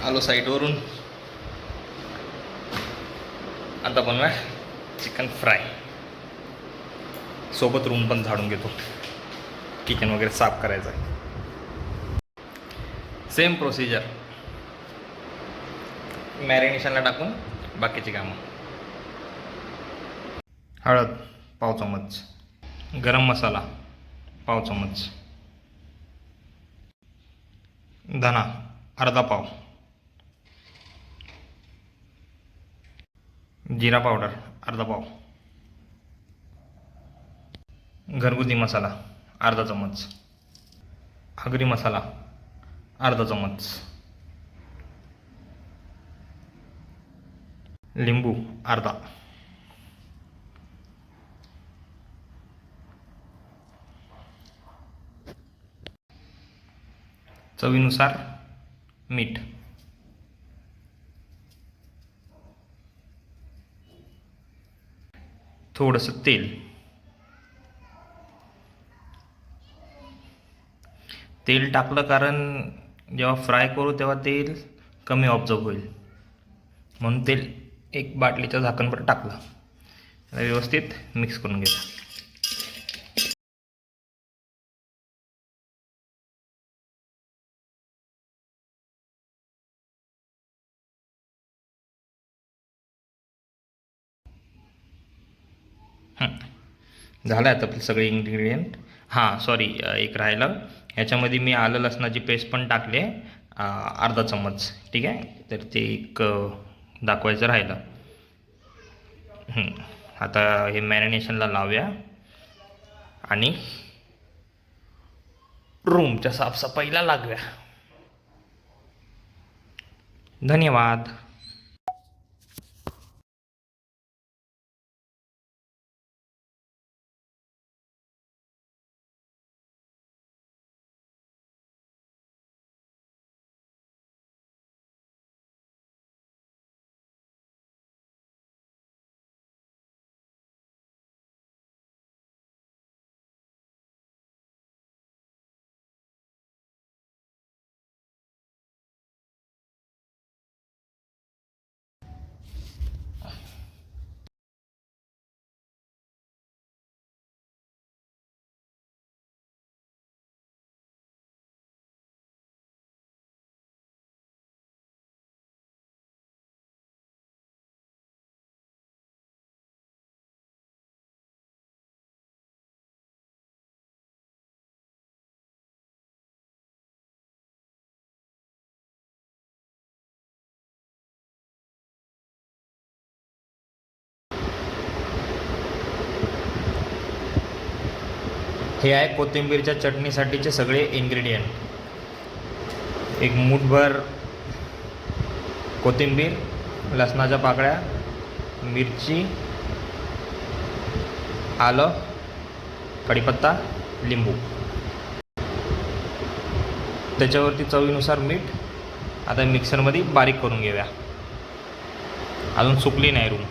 आलो साईटवरून. आता बनवा चिकन फ्राय. सोबत रूम पण झाडून घेतो. किचन वगैरे साफ करायचं आहे. Same procedure. मॅरिनेशनला टाकून बाकीची कामं. हळद पाव चमच, गरम मसाला पाव चमच, धना अर्धा पाव, जिरा पावडर अर्धा पाव, घरगुती मसाला अर्धा चमच, आगरी मसाला अर्धा चमच, लिंबू अर्धा, चवीनुसार मीठ, थोडंसं तेल. तेल टाकलं कारण जेव्हा फ्राय करू तेव्हा तेल कमी ऑब्झर्व होईल, म्हणून तेल एक बाटलीच्या झाकणभर टाकलं. व्यवस्थित मिक्स करून घ्यायचं. झालं आहे आता सगळे इन्ग्रेडियंट. हां सॉरी, एक राहिलं. ह्याच्यामध्ये मी आलं लसणाची पेस्ट पण टाकली आहे, अर्धा चमच. ठीक आहे, तर ते एक दाखवायचं राहिलं. आता हे मॅरिनेशनला लावूया आणि रूमच्या साफसफाईला लागूया. धन्यवाद. हे आहे कोथिंबीरच्या चटणीसाठीचे सगळे इन्ग्रेडियंट. एक मूठभर कोथिंबीर, लसणाच्या पाकळ्या, मिरची, आलं, कढीपत्ता, लिंबू. त्याच्यावरती चवीनुसार मीठ. आता मिक्सरमध्ये बारीक करून घेऊया. अजून सुकली नाही रूम.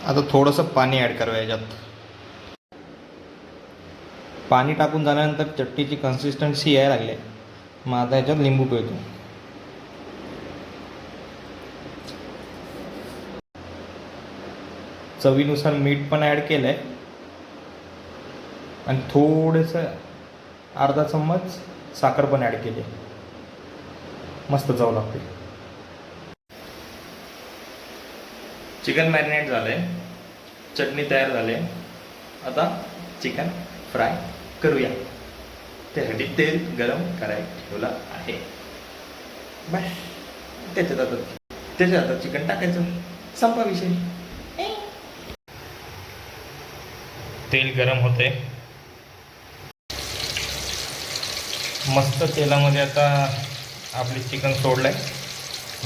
आता थोडंसं पाणी ॲड करूया याच्यात. पाणी टाकून झाल्यानंतर चटणीची कन्सिस्टन्सी यायला लागली. मग आता याच्यात लिंबू पिळतो. चवीनुसार मीठ पण ॲड केलं आहे आणि थोडंसं अर्धा चम्मच साखर पण ॲड केली. मस्त चव लागते. चिकन मॅरिनेट झालं आहे, चटणी तयार झाली आहे. आता चिकन फ्राय करूया. त्यासाठी तेल गरम करायला ठेवलं आहे. बस त्याच्यात आता चिकन टाकायचं. संपा विषय. तेल गरम होते. मस्त तेलामध्ये आता आपले चिकन सोडलं आहे.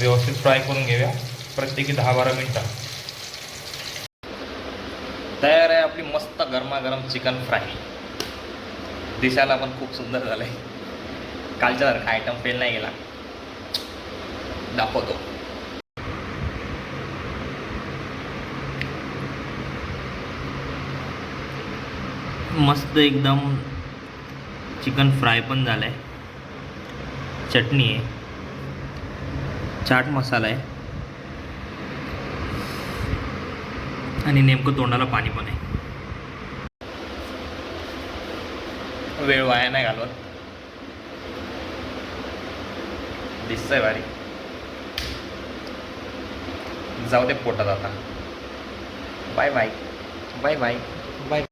व्यवस्थित फ्राय करून घेऊया. प्रत्येकी 10-12 मिनटं. तयार आहे आपली मस्त गरमागरम चिकन फ्राय. दिसायला पण खूप सुंदर झालं आहे. कालच्यासारखा आयटम फेल नाही गेला. दाखवतो. मस्त एकदम चिकन फ्राय पण झालं आहे, चटणी आहे, चाट मसाला आहे आणि नेमकं तोंडाला पाणी पण आहे. वेळ वाया नाही घालवत. दिसतंय भारी. जाऊ दे पोटात आता. Bye bye bye bye bye.